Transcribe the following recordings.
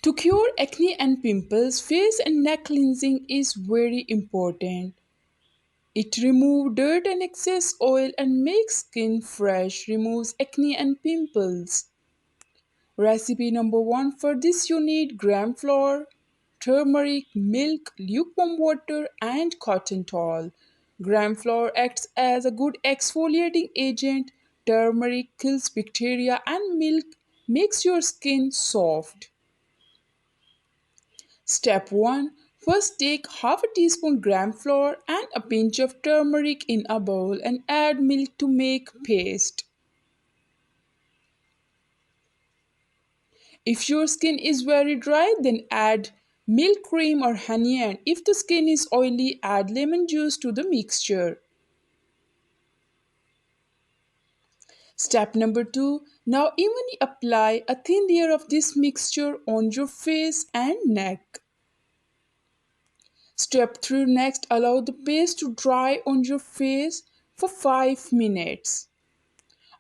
To cure acne and pimples, face and neck cleansing is very important. It removes dirt and excess oil and makes skin fresh, removes acne and pimples. Recipe number 1. For this you need gram flour, turmeric, milk, lukewarm water and cotton towel. Gram flour acts as a good exfoliating agent, turmeric kills bacteria and milk makes your skin soft. Step 1. First take half a teaspoon gram flour and a pinch of turmeric in a bowl and add milk to make paste. If your skin is very dry, then add milk cream or honey, and if the skin is oily, add lemon juice to the mixture. Step number 2. Now evenly apply a thin layer of this mixture on your face and neck. Step 3. Next, allow the paste to dry on your face for 5 minutes.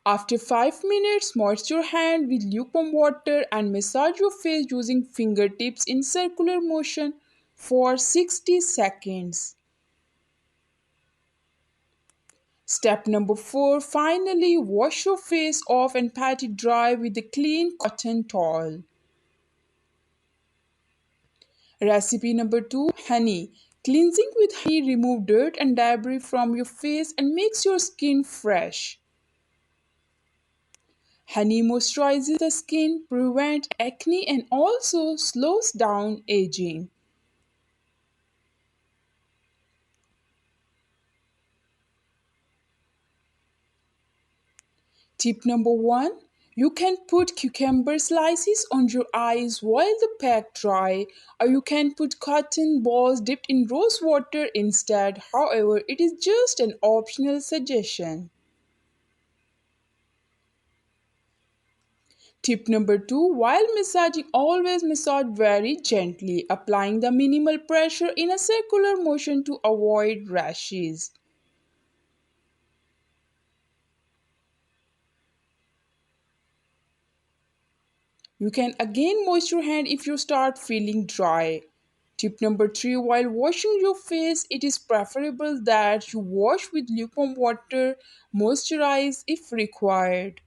After 5 minutes, moisten your hand with lukewarm water and massage your face using fingertips in circular motion for 60 seconds. Step number 4. Finally, wash your face off and pat it dry with a clean cotton towel. Recipe number 2. Honey. Cleansing with honey remove dirt and debris from your face and makes your skin fresh. Honey moisturizes the skin, prevents acne, and also slows down aging. Tip number 1. You can put cucumber slices on your eyes while the pack dry, or you can put cotton balls dipped in rose water instead. However, it is just an optional suggestion. Tip number 2. While massaging, always massage very gently, applying the minimal pressure in a circular motion to avoid rashes. You can again moisten your hand if you start feeling dry. Tip number 3. While washing your face, it is preferable that you wash with lukewarm water, moisturize if required.